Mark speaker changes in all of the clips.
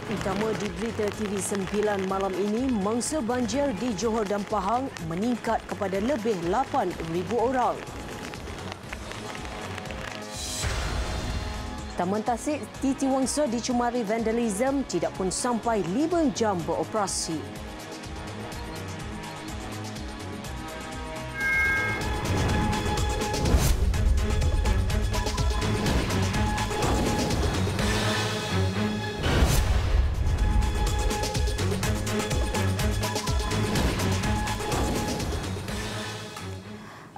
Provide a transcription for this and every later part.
Speaker 1: Utama di Berita TV9 malam ini, mangsa banjir di Johor dan Pahang meningkat kepada lebih 8,000 orang. Taman Tasik Titi Wangsa dicemari vandalism tidak pun sampai 5 jam beroperasi.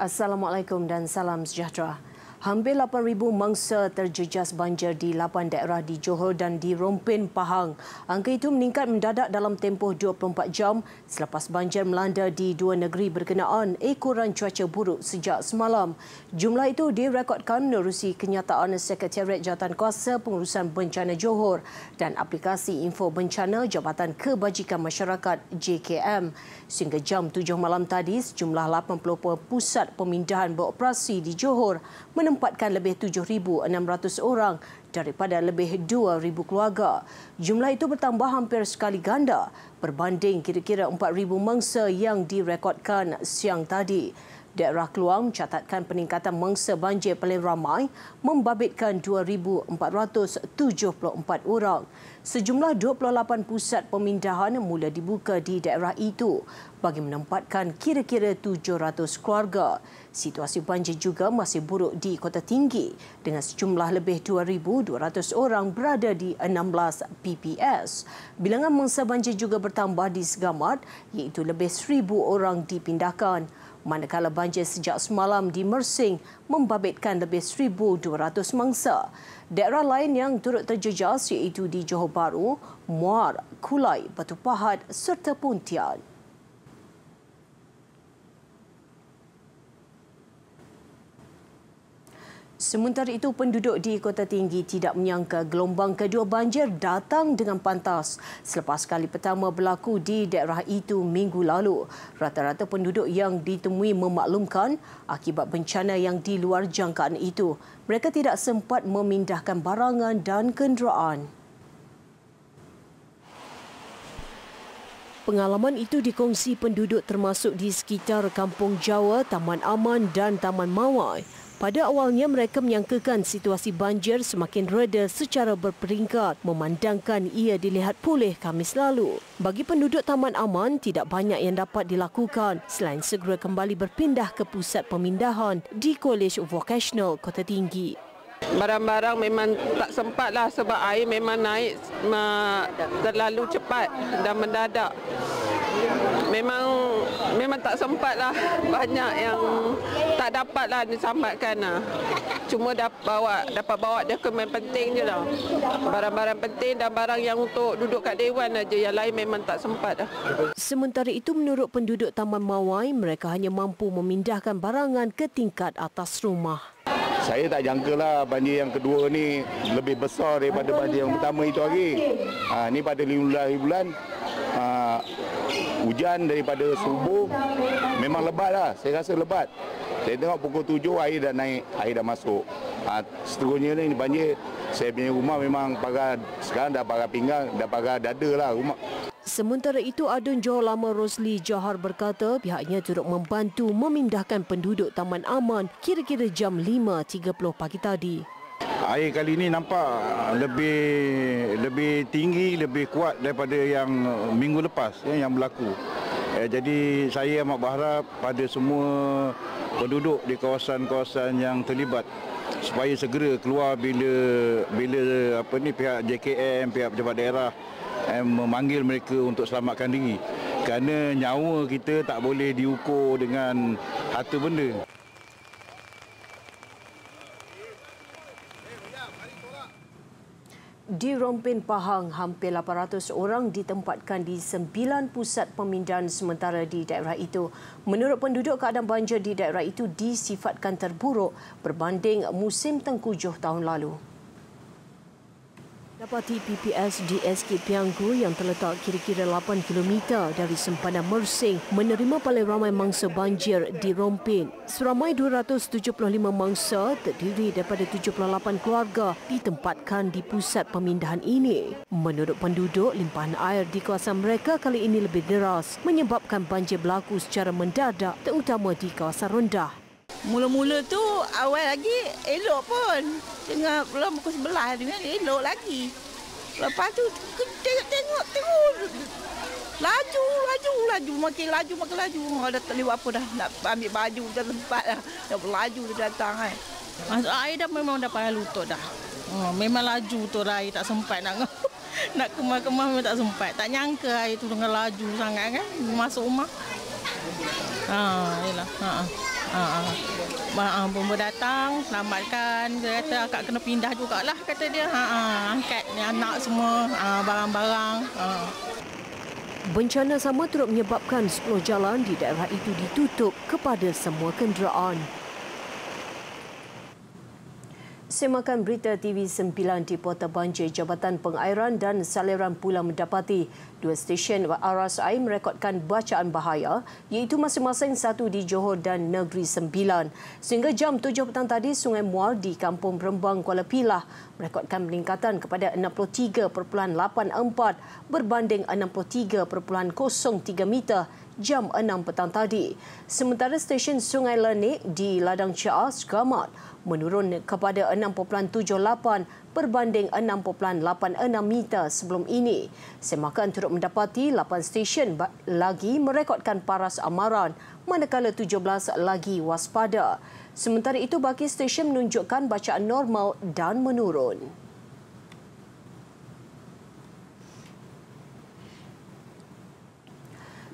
Speaker 1: Assalamualaikum dan salam sejahtera. Hampir 8,000 mangsa terjejas banjir di 8 daerah di Johor dan di Rompin, Pahang. Angka itu meningkat mendadak dalam tempoh 24 jam selepas banjir melanda di dua negeri berkenaan ekoran cuaca buruk sejak semalam. Jumlah itu direkodkan menerusi kenyataan Sekretariat Jawatankuasa Pengurusan Bencana Johor dan aplikasi info bencana Jabatan Kebajikan Masyarakat JKM. Sehingga jam 7 malam tadi, sejumlah 80 pusat pemindahan beroperasi di Johor menempatkan lebih 7,600 orang daripada lebih 2,000 keluarga. Jumlah itu bertambah hampir sekali ganda berbanding kira-kira 4,000 mangsa yang direkodkan siang tadi. Daerah Keluang mencatatkan peningkatan mangsa banjir paling ramai membabitkan 2,474 orang. Sejumlah 28 pusat pemindahan mula dibuka di daerah itu bagi menempatkan kira-kira 700 keluarga. Situasi banjir juga masih buruk di Kota Tinggi dengan sejumlah lebih 2,200 orang berada di 16 PPS. Bilangan mangsa banjir juga bertambah di Segamat iaitu lebih 1,000 orang dipindahkan. Manakala banjir sejak semalam di Mersing membabitkan lebih 1,200 mangsa. Daerah lain yang turut terjejas iaitu di Johor Bahru, Muar, Kulai, Batu Pahat serta Pontian. Sementara itu, penduduk di Kota Tinggi tidak menyangka gelombang kedua banjir datang dengan pantas selepas kali pertama berlaku di daerah itu minggu lalu. Rata-rata penduduk yang ditemui memaklumkan akibat bencana yang di luar jangkaan itu, mereka tidak sempat memindahkan barangan dan kenderaan. Pengalaman itu dikongsi penduduk termasuk di sekitar Kampung Jawa, Taman Aman dan Taman Mawai. Pada awalnya mereka menyangkakan situasi banjir semakin reda secara berperingkat memandangkan ia dilihat pulih Khamis lalu. Bagi penduduk Taman Aman, tidak banyak yang dapat dilakukan selain segera kembali berpindah ke pusat pemindahan di Kolej Vocational Kota Tinggi.
Speaker 2: Barang-barang memang tak sempatlah sebab air memang naik terlalu cepat dan mendadak. Memang tak sempatlah, banyak yang tak dapatlah diselamatkan lah. Cuma dapat bawa dokumen penting je lah. Barang-barang penting dan barang yang untuk duduk kat dewan aja, yang lain memang tak sempat lah.
Speaker 1: Sementara itu, menurut penduduk Taman Mawai, mereka hanya mampu memindahkan barangan ke tingkat atas rumah.
Speaker 3: Saya tak jangkalah banjir yang kedua ni lebih besar daripada banjir yang pertama itu lagi. Ni pada 15 bulan hujan daripada subuh memang lebat lah. Saya rasa lebat. Saya tengok pukul 7 air dah naik, air dah masuk. Seterusnya ni banjir, saya punya rumah memang pagar, sekarang dah pagar pinggang, dah pagar dada lah rumah.
Speaker 1: Sementara itu, Adun Johor Lama Rosli Johar berkata pihaknya turut membantu memindahkan penduduk Taman Aman kira-kira jam 5.30 pagi tadi.
Speaker 4: Air kali ini nampak lebih tinggi, lebih kuat daripada yang minggu lepas yang berlaku. Jadi saya amat berharap pada semua penduduk di kawasan-kawasan yang terlibat supaya segera keluar bila pihak JKM, pihak pejabat daerah memanggil mereka untuk selamatkan diri. Kerana nyawa kita tak boleh diukur dengan harta benda.
Speaker 1: Di Rompin, Pahang, hampir 800 orang ditempatkan di 9 pusat pemindahan sementara di daerah itu. Menurut penduduk, keadaan banjir di daerah itu disifatkan terburuk berbanding musim tengkujuh tahun lalu. Dapati PPS di SK Pianggu yang terletak kira-kira 8 km dari sempadan Mersing menerima paling ramai mangsa banjir di Rompin. Seramai 275 mangsa terdiri daripada 78 keluarga ditempatkan di pusat pemindahan ini. Menurut penduduk, limpahan air di kawasan mereka kali ini lebih deras menyebabkan banjir berlaku secara mendadak terutama di kawasan rendah.
Speaker 5: Mula-mula tu awal lagi elok pun. Tengah belum pukul 11 tu kan elok lagi. Lepas tu tengok laju makin laju. Ada tak lewat apa dah nak ambil baju dah tempat dah. Dah berlaju dah datang kan. Masuk air dah memang dah pakai lutut dah. Memang laju tu air tak sempat nak nak kemah-kemah memang tak sempat. Tak nyangka air tu dengan laju sangat kan masuk rumah. Yalah. Bomba datang, selamatkan. Dia kata akak kena pindah jugalah kata dia. Angkat ni anak semua, barang-barang.
Speaker 1: Bencana sama turut menyebabkan 10 jalan di daerah itu ditutup kepada semua kenderaan. Semakan berita TV9 di Portal Banjir, Jabatan Pengairan dan Saliran Pulau mendapati 2 stesen RSI merekodkan bacaan bahaya iaitu masing-masing satu di Johor dan Negeri Sembilan. Sehingga jam 7 petang tadi, Sungai Muar di Kampung Rembang, Kuala Pilah merekodkan peningkatan kepada 63.84 berbanding 63.03 meter jam 6 petang tadi. Sementara stesen Sungai Lenik di Ladang Caa, Sekamat menurun kepada 6.78 berbanding 6.86 meter sebelum ini. Semakan turut mendapati 8 stesen lagi merekodkan paras amaran manakala 17 lagi waspada. Sementara itu baki stesen menunjukkan bacaan normal dan menurun.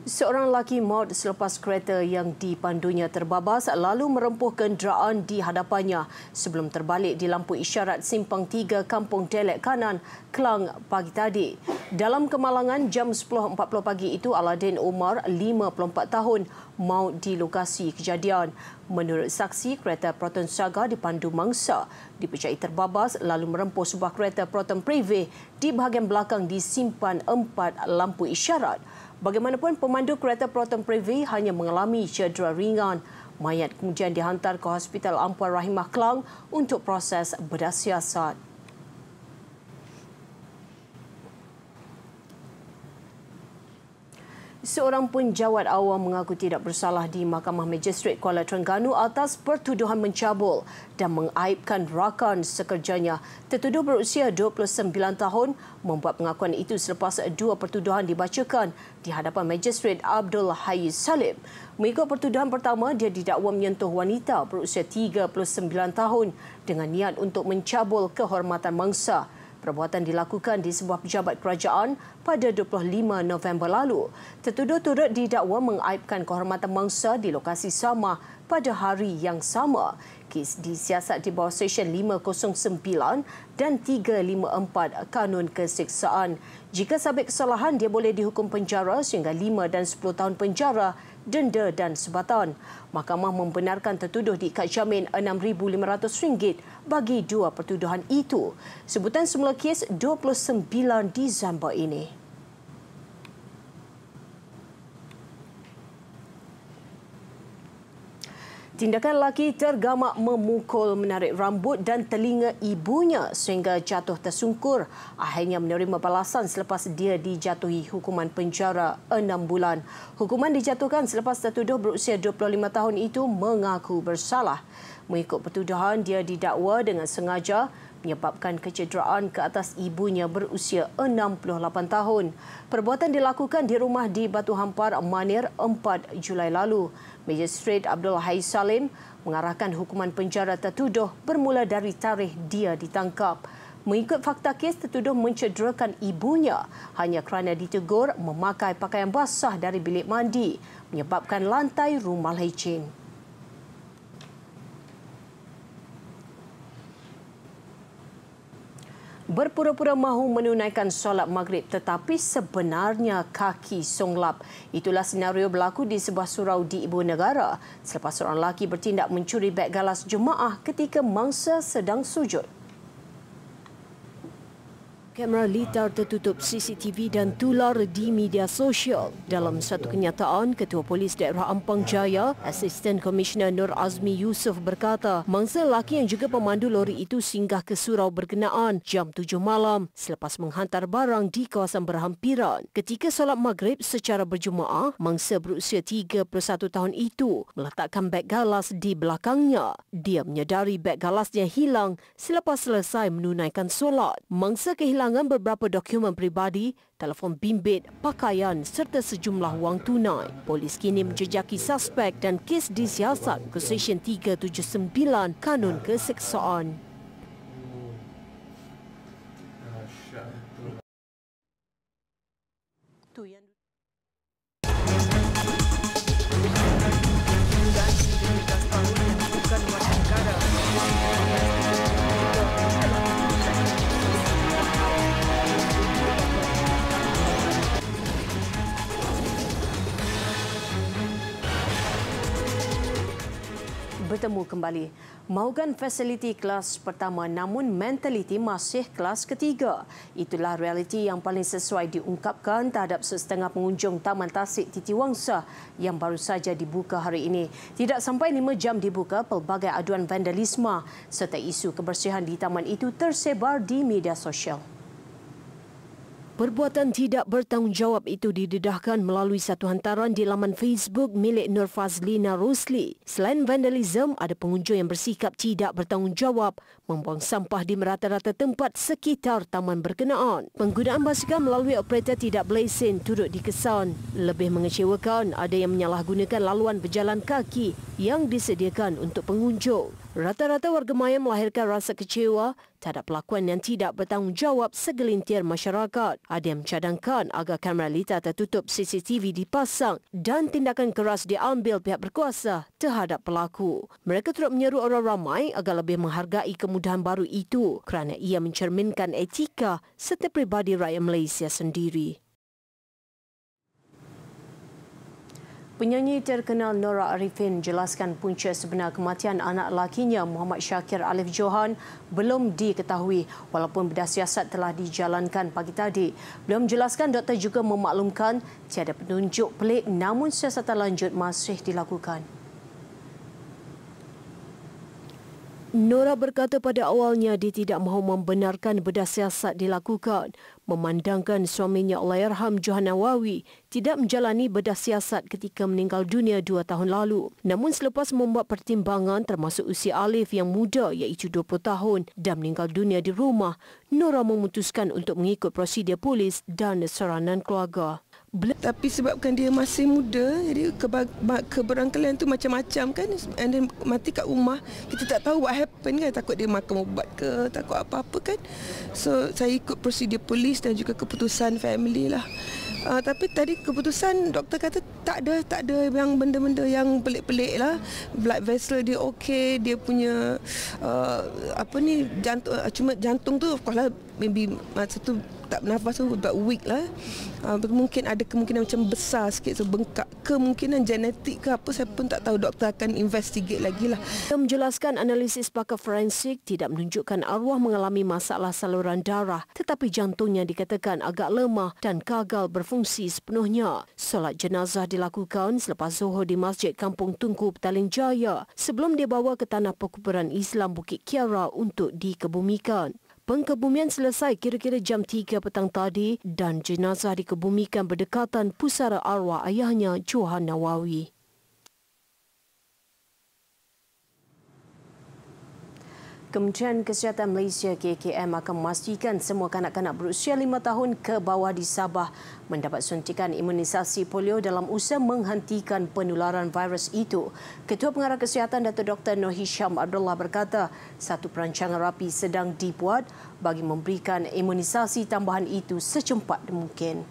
Speaker 1: Seorang lelaki maut selepas kereta yang dipandunya terbabas lalu merempuh kenderaan di hadapannya sebelum terbalik di lampu isyarat Simpang 3 Kampung Delek Kanan, Klang pagi tadi. Dalam kemalangan jam 10.40 pagi itu, Aladin Umar, 54 tahun, maut di lokasi kejadian. Menurut saksi, kereta Proton Saga dipandu mangsa dipercayai terbabas lalu merempuh sebuah kereta Proton Privé di bahagian belakang di Simpan 4 lampu isyarat. Bagaimanapun, pemandu kereta Proton Privé hanya mengalami cedera ringan. Mayat kemudian dihantar ke Hospital Ampuan Rahimah Klang untuk proses bedah siasat. Seorang penjawat awam mengaku tidak bersalah di Mahkamah Magistrate Kuala Terengganu atas pertuduhan mencabul dan mengaibkan rakan sekerjanya tertuduh berusia 29 tahun membuat pengakuan itu selepas 2 pertuduhan dibacakan di hadapan Magistrate Abdul Hayy Salim. Mengikut pertuduhan pertama, dia didakwa menyentuh wanita berusia 39 tahun dengan niat untuk mencabul kehormatan mangsa. Perbuatan dilakukan di sebuah pejabat kerajaan pada 25 November lalu. Tertuduh turut didakwa mengaibkan kehormatan mangsa di lokasi sama pada hari yang sama. Kes disiasat di bawah Seksyen 509 dan 354 Kanun Keseksaan. Jika sabit kesalahan, dia boleh dihukum penjara sehingga 5 dan 10 tahun penjara, denda dan sebatan. Mahkamah membenarkan tertuduh diikat jamin RM6,500 bagi 2 pertuduhan itu. Sebutan semula kes 29 Disember ini. Tindakan lelaki tergamak memukul, menarik rambut dan telinga ibunya sehingga jatuh tersungkur akhirnya menerima balasan selepas dia dijatuhi hukuman penjara 6 bulan. Hukuman dijatuhkan selepas tertuduh berusia 25 tahun itu mengaku bersalah. Mengikut pertuduhan, dia didakwa dengan sengaja menyebabkan kecederaan ke atas ibunya berusia 68 tahun. Perbuatan dilakukan di rumah di Batu Hampar, Manir 4 Julai lalu. Magistrate Abdul Hayy Salim mengarahkan hukuman penjara tertuduh bermula dari tarikh dia ditangkap. Mengikut fakta kes, tertuduh mencederakan ibunya hanya kerana ditegur memakai pakaian basah dari bilik mandi menyebabkan lantai rumah lecing. Berpura-pura mahu menunaikan solat maghrib tetapi sebenarnya kaki songlap. Itulah senario berlaku di sebuah surau di Ibu Negara selepas seorang lelaki bertindak mencuri beg galas jemaah ketika mangsa sedang sujud. Kamera litar tertutup CCTV dan tular di media sosial. Dalam satu kenyataan, Ketua Polis Daerah Ampang Jaya, Asisten Komisioner Nur Azmi Yusof berkata, mangsa lelaki yang juga pemandu lori itu singgah ke surau berkenaan jam 7 malam selepas menghantar barang di kawasan berhampiran. Ketika solat maghrib secara berjemaah, mangsa berusia 31 tahun itu meletakkan beg galas di belakangnya. Dia menyedari beg galasnya hilang selepas selesai menunaikan solat. Mangsa kehilangan beberapa dokumen peribadi, telefon bimbit, pakaian serta sejumlah wang tunai. Polis kini menjejaki suspek dan kes disiasat ke Seksyen 379 Kanun Keseksaan. Bertemu kembali. Mahukan fasiliti kelas pertama namun mentaliti masih kelas ketiga. Itulah realiti yang paling sesuai diungkapkan terhadap setengah pengunjung Taman Tasik Titiwangsa yang baru saja dibuka hari ini. Tidak sampai 5 jam dibuka, pelbagai aduan vandalisme serta isu kebersihan di taman itu tersebar di media sosial. Perbuatan tidak bertanggungjawab itu didedahkan melalui satu hantaran di laman Facebook milik Nur Fazlina Rosli. Selain vandalisme, ada pengunjung yang bersikap tidak bertanggungjawab membuang sampah di merata-rata tempat sekitar taman berkenaan. Penggunaan basikal melalui operator tidak berlesen turut dikesan. Lebih mengecewakan, ada yang menyalahgunakan laluan berjalan kaki yang disediakan untuk pengunjung. Rata-rata warga maya melahirkan rasa kecewa terhadap pelakuan yang tidak bertanggungjawab segelintir masyarakat. Ada yang mencadangkan agar kamera litar tertutup CCTV dipasang dan tindakan keras diambil pihak berkuasa terhadap pelaku. Mereka turut menyeru orang ramai agar lebih menghargai kemudahan baru itu kerana ia mencerminkan etika serta peribadi rakyat Malaysia sendiri. Penyanyi terkenal Nora Arifin jelaskan punca sebenar kematian anak lakinya Muhammad Syakir Alif Johan belum diketahui walaupun bedah siasat telah dijalankan pagi tadi. Beliau menjelaskan doktor juga memaklumkan tiada penunjuk pelik namun siasatan lanjut masih dilakukan. Nora berkata pada awalnya dia tidak mahu membenarkan bedah siasat dilakukan, memandangkan suaminya Allahyarham Johan Nawawi tidak menjalani bedah siasat ketika meninggal dunia 2 tahun lalu. Namun selepas membuat pertimbangan termasuk usia Alif yang muda iaitu 20 tahun dan meninggal dunia di rumah, Nora memutuskan untuk mengikut prosedur polis dan saranan keluarga.
Speaker 6: Tapi sebabkan dia masih muda, jadi keberangkalian tu macam-macam kan. And then mati kat rumah, kita tak tahu what happen kan. Takut dia makan ubat ke, takut apa-apa kan. So saya ikut prosedur polis dan juga keputusan family lah. Tapi tadi keputusan doktor kata tak ada yang benda-benda yang pelik-pelik lah. Blood vessel dia okey, dia punya jantung, cuma jantung tu of course lah, maybe masa tu tak bernafas tu about weak lah. Mungkin ada kemungkinan macam besar sikit, so bengkak, kemungkinan genetik ke apa, saya pun tak tahu. Doktor akan investigate lagi lah.
Speaker 1: Dia menjelaskan analisis pakar forensik tidak menunjukkan arwah mengalami masalah saluran darah tetapi jantungnya dikatakan agak lemah dan gagal berfungsi sepenuhnya. Solat jenazah dilakukan selepas Zuhur di Masjid Kampung Tunku, Petaling Jaya sebelum dibawa ke tanah perkuburan Islam Bukit Kiara untuk dikebumikan. Pengkebumian selesai kira-kira jam 3 petang tadi dan jenazah dikebumikan berdekatan pusara arwah ayahnya Johan Nawawi. Kementerian Kesihatan Malaysia KKM akan memastikan semua kanak-kanak berusia 5 tahun ke bawah di Sabah mendapat suntikan imunisasi polio dalam usaha menghentikan penularan virus itu. Ketua Pengarah Kesihatan Dato' Dr. Noor Hisham Abdullah berkata, satu perancangan rapi sedang dibuat bagi memberikan imunisasi tambahan itu secepat mungkin.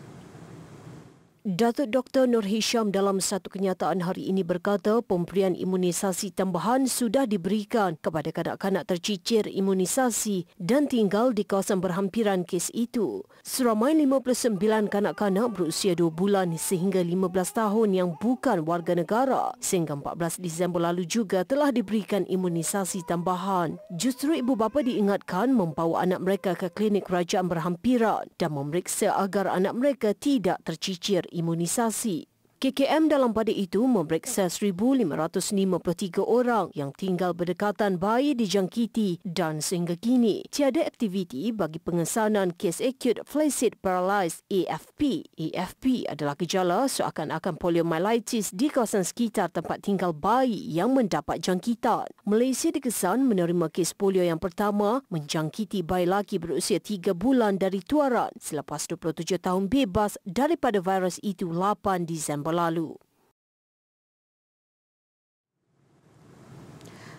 Speaker 1: Datuk Dr. Nur Hisham dalam satu kenyataan hari ini berkata pemberian imunisasi tambahan sudah diberikan kepada kanak-kanak tercicir imunisasi dan tinggal di kawasan berhampiran kes itu. Seramai 59 kanak-kanak berusia 2 bulan sehingga 15 tahun yang bukan warga negara sehingga 14 Disember lalu juga telah diberikan imunisasi tambahan. Justru ibu bapa diingatkan membawa anak mereka ke klinik kerajaan berhampiran dan memeriksa agar anak mereka tidak tercicir imunisasi. KKM dalam pada itu memeriksa 1,553 orang yang tinggal berdekatan bayi dijangkiti dan sehingga kini tiada aktiviti bagi pengesanan kes acute flaccid paralysis AFP. AFP adalah gejala seakan-akan poliomyelitis di kawasan sekitar tempat tinggal bayi yang mendapat jangkitan. Malaysia dikesan menerima kes polio yang pertama menjangkiti bayi lelaki berusia 3 bulan dari tuaran selepas 27 tahun bebas daripada virus itu 8 Disember lalu.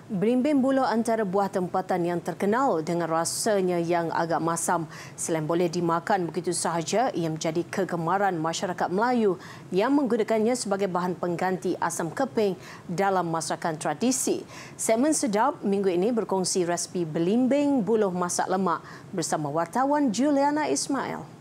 Speaker 1: Belimbing buluh antara buah tempatan yang terkenal dengan rasanya yang agak masam. Selain boleh dimakan begitu sahaja, ia menjadi kegemaran masyarakat Melayu yang menggunakannya sebagai bahan pengganti asam keping dalam masakan tradisi. Segmen Sedap minggu ini berkongsi resipi belimbing buluh masak lemak bersama wartawan Juliana Ismail.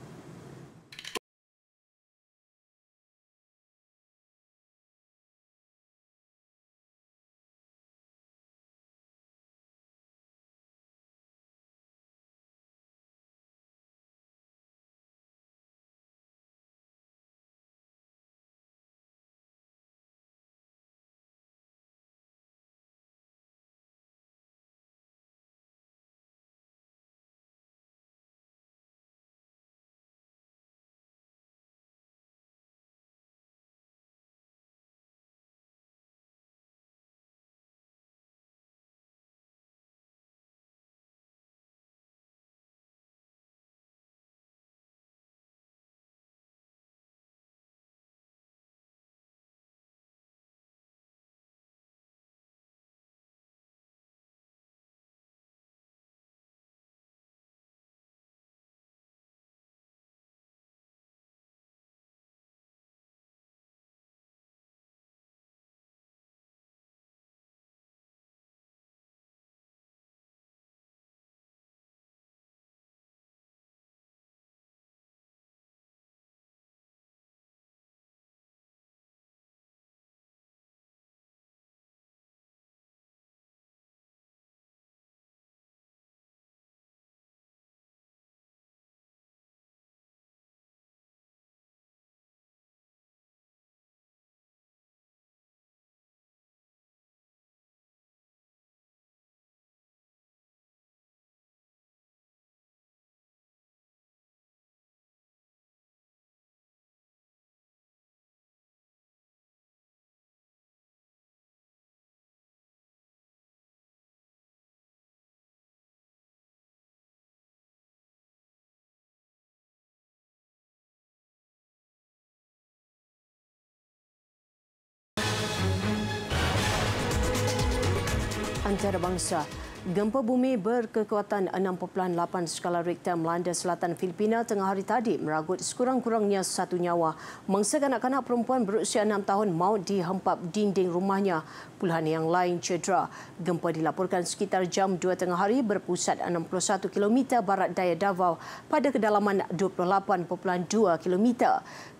Speaker 1: Antarabangsa. Gempa bumi berkekuatan 6.8 skala Richter melanda selatan Filipina tengah hari tadi meragut sekurang-kurangnya 1 nyawa. Mangsa kanak-kanak perempuan berusia 6 tahun maut dihempap dinding rumahnya. Puluhan yang lain cedera. Gempa dilaporkan sekitar jam 2 tengah hari berpusat 61 km barat daya Davao pada kedalaman 28.2 km.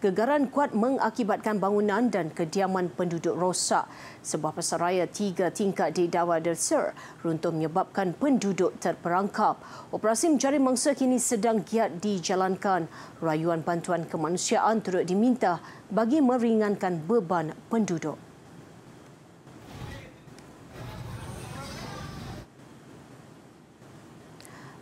Speaker 1: Gegaran kuat mengakibatkan bangunan dan kediaman penduduk rosak. Sebuah pasaraya 3 tingkat di Davao del Sur runtuh menyebabkan penduduk terperangkap. Operasi mencari mangsa kini sedang giat dijalankan. Rayuan bantuan kemanusiaan turut diminta bagi meringankan beban penduduk.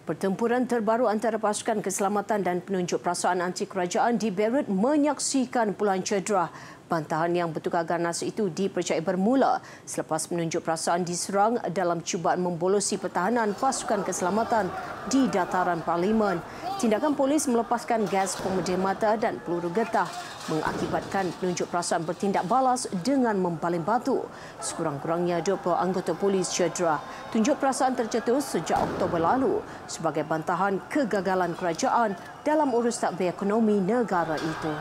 Speaker 1: Pertempuran terbaru antara pasukan keselamatan dan penunjuk perasaan anti kerajaan di Beirut menyaksikan puluhan cedera. Bantahan yang bertukar ganas itu dipercayai bermula selepas penunjuk perasaan diserang dalam cubaan membolosi pertahanan pasukan keselamatan di dataran Parlimen. Tindakan polis melepaskan gas pemedih mata dan peluru getah mengakibatkan penunjuk perasaan bertindak balas dengan mempaling batu. Sekurang-kurangnya 20 anggota polis cedera. Tunjuk perasaan tercetus sejak Oktober lalu sebagai bantahan kegagalan kerajaan dalam urus takbir ekonomi negara itu.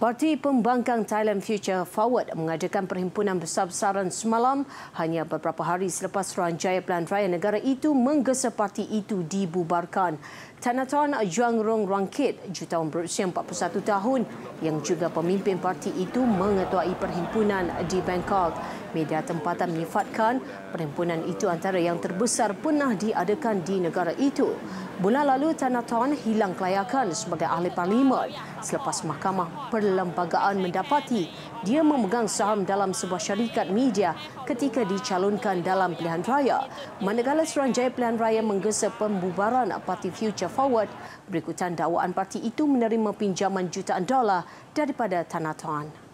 Speaker 1: Parti Pembangkang Thailand Future Forward mengadakan perhimpunan besar-besaran semalam hanya beberapa hari selepas Suruhanjaya Pilihan Raya negara itu menggesa parti itu dibubarkan. Tanatan Juangrong Rangkit, jutawan berusia 41 tahun yang juga pemimpin parti itu mengetuai perhimpunan di Bangkok. Media tempatan menyifatkan perhimpunan itu antara yang terbesar pernah diadakan di negara itu. Bulan lalu Tanatan hilang kelayakan sebagai ahli parlimen selepas Mahkamah Perlembagaan mendapati dia memegang saham dalam sebuah syarikat media ketika dicalonkan dalam pilihan raya. Manakala Suruhanjaya Pilihan Raya menggesa pembubaran Parti Future Forward, berikutan dakwaan parti itu menerima pinjaman jutaan dolar daripada Tanatan.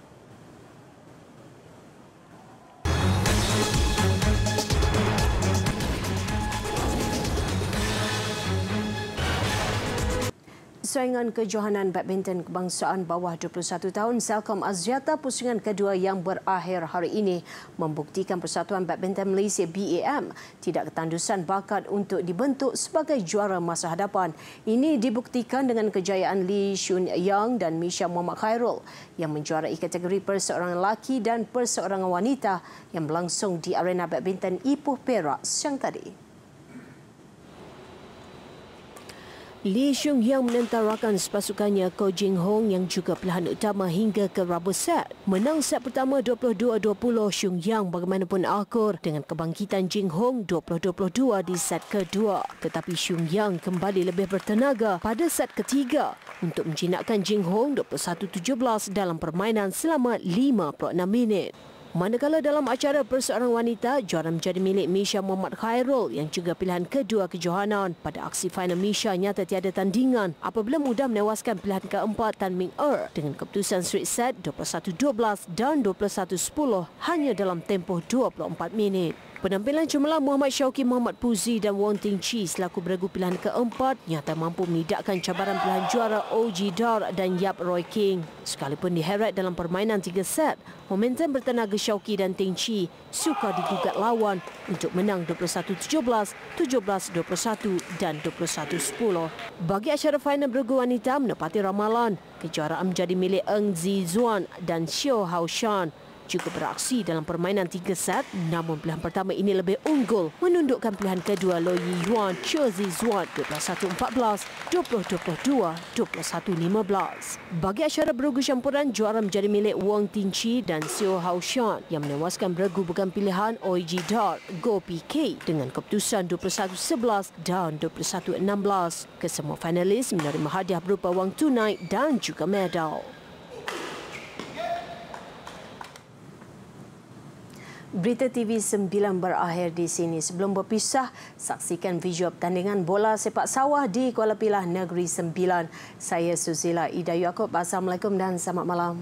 Speaker 1: Saingan kejohanan badminton kebangsaan bawah 21 tahun Selcom Aziata pusingan kedua yang berakhir hari ini membuktikan Persatuan Badminton Malaysia BAM tidak ketandusan bakat untuk dibentuk sebagai juara masa hadapan. Ini dibuktikan dengan kejayaan Lee Shun Yang dan Misha Muhammad Khairul yang menjuarai kategori perseorangan lelaki dan perseorangan wanita yang berlangsung di arena badminton Ipoh Perak siang tadi. Lee Shun Yang menentarakan sepasukannya Ko Jing Hong yang juga pilihan utama hingga ke rubber set. Menang set pertama 22-20, Shun Yang bagaimanapun akur dengan kebangkitan Jing Hong 20-22 di set kedua. Tetapi Shun Yang kembali lebih bertenaga pada set ketiga untuk menjinakkan Jing Hong 21-17 dalam permainan selama 56 minit. Manakala dalam acara perseorangan wanita, juara menjadi milik Misha Muhammad Khairul yang juga pilihan kedua kejohanan. Pada aksi final Misha nyata tiada tandingan apabila mudah menewaskan pilihan keempat Tan Ming dengan keputusan straight set 21-12 dan 21-10 hanya dalam tempoh 24 minit. Penampilan cemerlang Muhammad Syauqi Muhammad Puzi dan Wong Ting Chi selaku beregu pilihan keempat nyata mampu menidakkan cabaran pilihan juara OG Dar dan Yap Roy King. Sekalipun diheret dalam permainan 3 set, momentum bertenaga Syauqi dan Ting Chi sukar digugat lawan untuk menang 21-17, 17-21 dan 21-10. Bagi acara final beregu wanita menepati ramalan, kejuaraan menjadi milik Eng Zi Zuan dan Xiao Hao Shan. Juga beraksi dalam permainan 3 set, namun pilihan pertama ini lebih unggul menundukkan pilihan kedua Lo Yi Yuan Chou Zi Zuan 21-14, 20-22, 21-15. Bagi acara beregu campuran, juara menjadi milik Wong Ting Chi dan Xiao Hao Shan yang menewaskan beregu bukan pilihan OG Dar Go PK dengan keputusan 21-11 dan 21-16. Kesemua finalis menerima hadiah berupa wang tunai dan juga medal. Berita TV 9 berakhir di sini. Sebelum berpisah, saksikan video pertandingan bola sepak sawah di Kuala Pilah Negeri Sembilan. Saya Suzila Ida Yaakob. Assalamualaikum dan selamat malam.